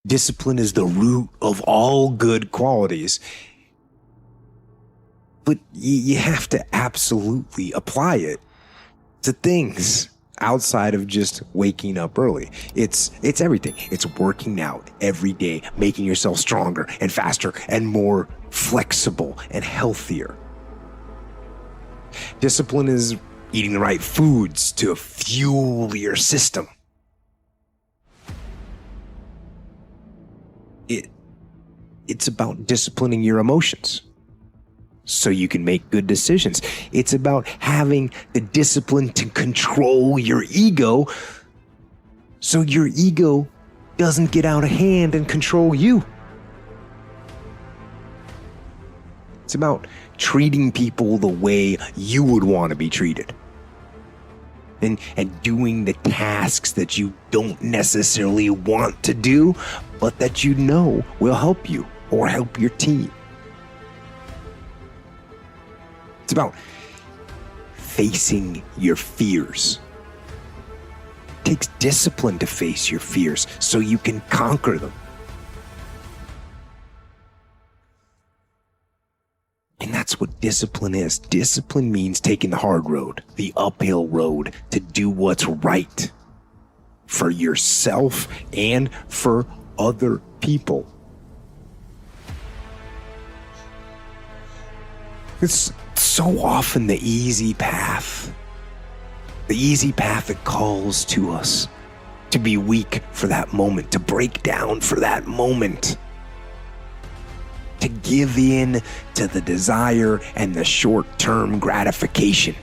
Discipline is the root of all good qualities. But you have to absolutely apply it to things outside of just waking up early. It's everything. It's working out every day, making yourself stronger and faster and more flexible and healthier. Discipline is eating the right foods to fuel your system. It's about disciplining your emotions so you can make good decisions. It's about having the discipline to control your ego so your ego doesn't get out of hand and control you. It's about treating people the way you would want to be treated. And doing the tasks that you don't necessarily want to do, but that you know will help you or help your team. It's about facing your fears. It takes discipline to face your fears so you can conquer them. And that's what discipline is. Discipline means taking the hard road, the uphill road, to do what's right for yourself and for other people. It's so often the easy path that calls to us to be weak for that moment, to break down for that moment, to give in to the desire and the short-term gratification.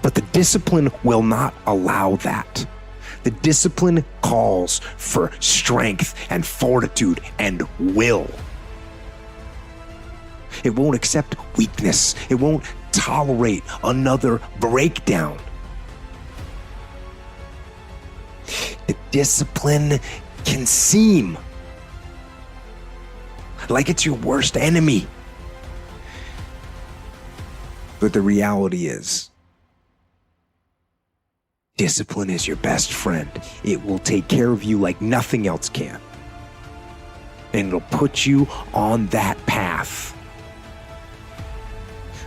But the discipline will not allow that. The discipline calls for strength and fortitude and will. It won't accept weakness. It won't tolerate another breakdown. The discipline can seem like it's your worst enemy. But the reality is, discipline is your best friend. It will take care of you like nothing else can. And it'll put you on that path.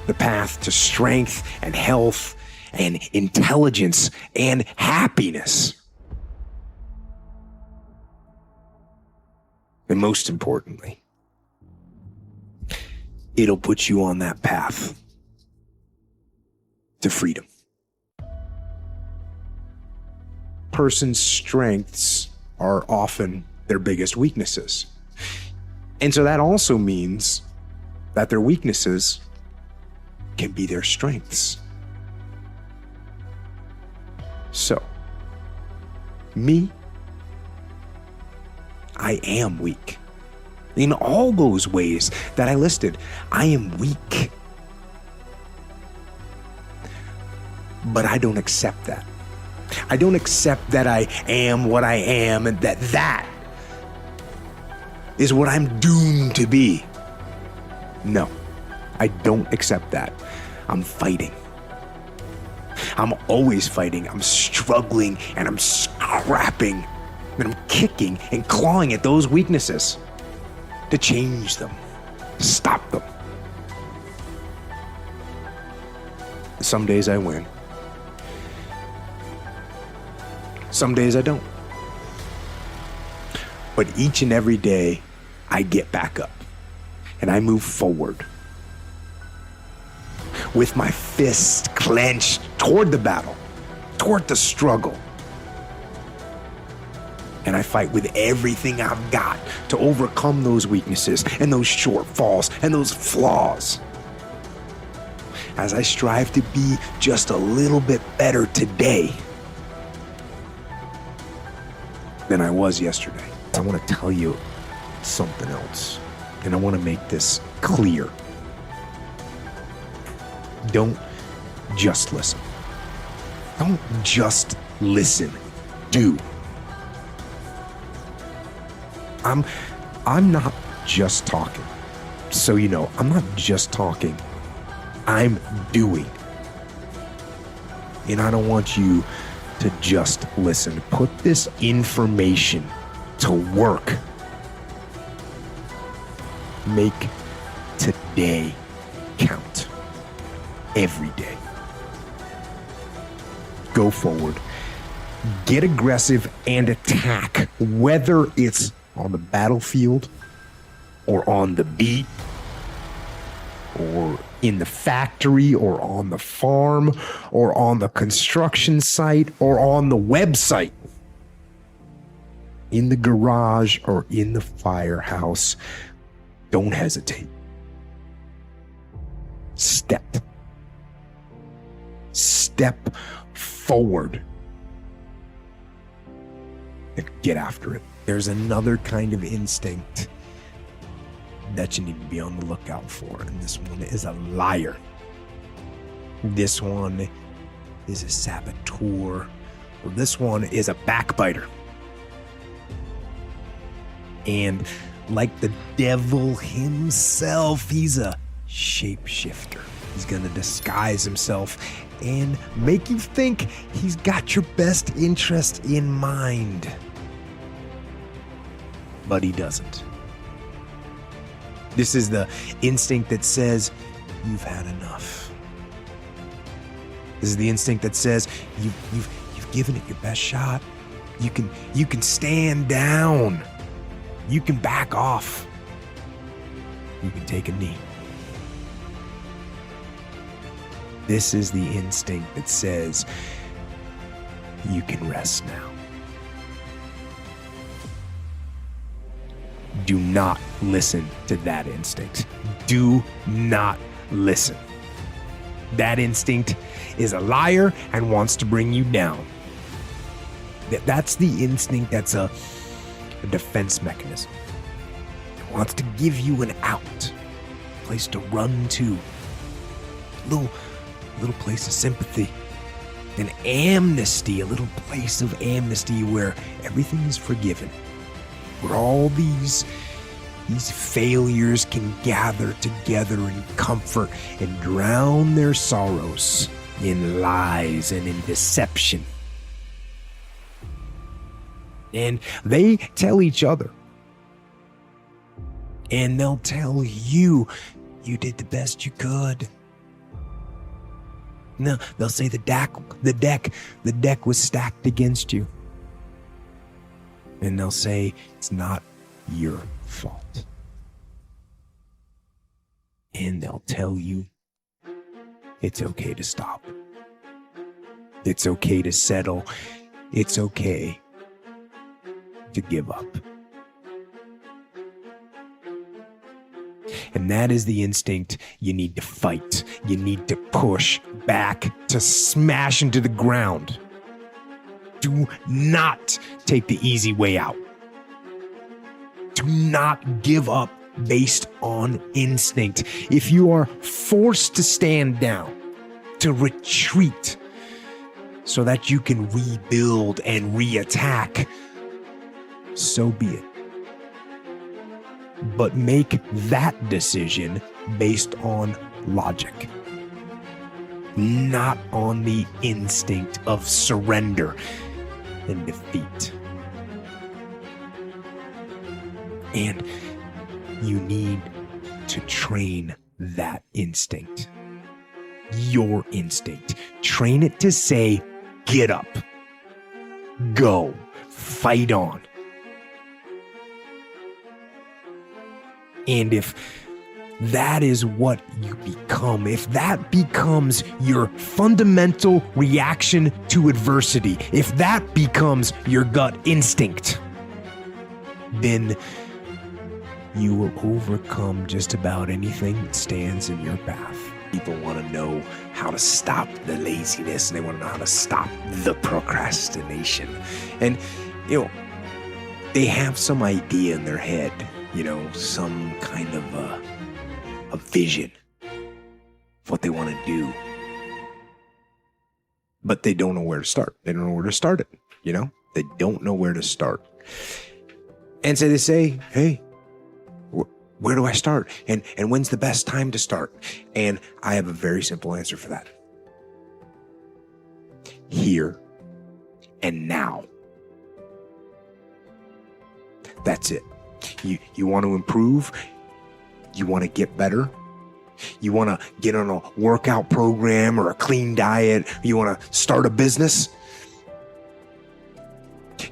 The path to strength and health and intelligence and happiness. And most importantly, it'll put you on that path to freedom. Person's strengths are often their biggest weaknesses. And so that also means that their weaknesses can be their strengths. So, me, I am weak. In all those ways that I listed, I am weak. But I don't accept that. I don't accept that I am what I am and that is what I'm doomed to be. No, I don't accept that. I'm fighting. I'm always fighting. I'm struggling and I'm scrapping and I'm kicking and clawing at those weaknesses to change them, to stop them. Some days I win. Some days I don't. But each and every day, I get back up and I move forward with my fists clenched toward the battle, toward the struggle. And I fight with everything I've got to overcome those weaknesses and those shortfalls and those flaws, as I strive to be just a little bit better today than I was yesterday. I want to tell you something else, and I want to make this clear. Don't just listen. Don't just listen. Do. I'm not just talking. So you know, I'm not just talking. I'm doing. And I don't want you to just listen. Put this information to work. Make today count. Every day. Go forward. Get aggressive and attack, whether it's on the battlefield or on the beat or in the factory or on the farm or on the construction site or on the website, in the garage or in the firehouse. Don't hesitate. Step forward and get after it. There's another kind of instinct that you need to be on the lookout for, and this one is a liar. This one is a saboteur, or this one is a backbiter. And like the devil himself, he's a shapeshifter. He's gonna disguise himself and make you think he's got your best interest in mind. But he doesn't. This is the instinct that says, you've had enough. This is the instinct that says, you've given it your best shot. You can stand down. You can back off. You can take a knee. This is the instinct that says, you can rest now. Do not listen to that instinct. Do not listen. That instinct is a liar and wants to bring you down. That's the instinct that's a defense mechanism. It wants to give you an out, a place to run to, a little place of sympathy, an amnesty, a little place of amnesty where everything is forgiven, where all these failures can gather together in comfort and drown their sorrows in lies and in deception. And they tell each other, and they'll tell you, you did the best you could. No, they'll say the deck was stacked against you. And they'll say it's not your fault. And they'll tell you it's okay to stop. It's okay to settle. It's okay to give up. And that is the instinct you need to fight. You need to push back, to smash into the ground. Do not take the easy way out. Do not give up based on instinct. If you are forced to stand down, to retreat, so that you can rebuild and reattack, so be it. But make that decision based on logic, not on the instinct of surrender and defeat. And you need to train that instinct. Your instinct. Train it to say, get up, go, fight on. And if that is what you become, if that becomes your fundamental reaction to adversity, if that becomes your gut instinct, then you will overcome just about anything that stands in your path. People want to know how to stop the laziness, and they want to know how to stop the procrastination. And, they have some idea in their head, some kind of a vision of what they want to do. But they don't know where to start. They don't know where to start it, They don't know where to start. And so they say, hey, where do I start? And when's the best time to start? And I have a very simple answer for that. Here and now. That's it. You want to improve? You want to get better? You want to get on a workout program or a clean diet? You want to start a business?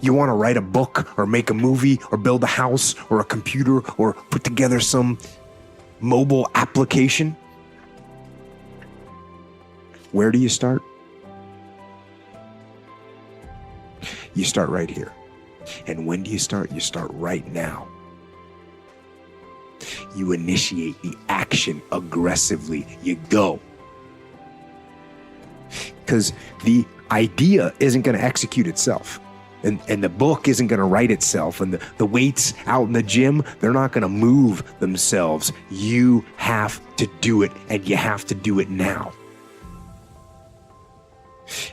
You want to write a book or make a movie or build a house or a computer or put together some mobile application? Where do you start? You start right here. And when do you start? You start right now. You initiate the action aggressively. You go. Because the idea isn't going to execute itself. And the book isn't going to write itself. And the weights out in the gym, they're not going to move themselves. You have to do it, and you have to do it now.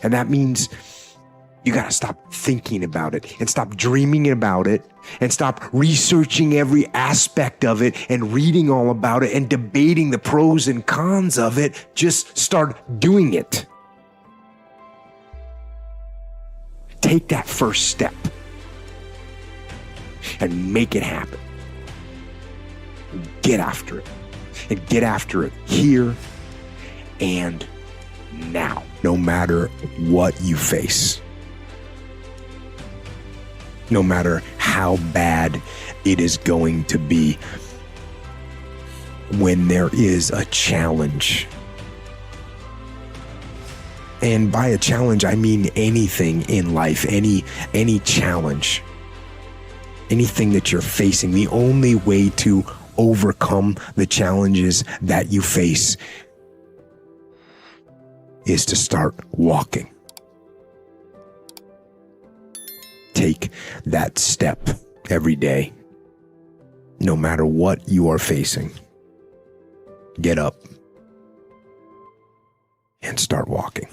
And that means you got to stop thinking about it and stop dreaming about it and stop researching every aspect of it and reading all about it and debating the pros and cons of it. Just start doing it. Take that first step and make it happen. Get after it, and get after it here and now, no matter what you face. No matter how bad it is going to be, when there is a challenge. And by a challenge, I mean anything in life, any challenge, anything that you're facing. The only way to overcome the challenges that you face is to start walking. Take that step every day, no matter what you are facing. Get up and start walking.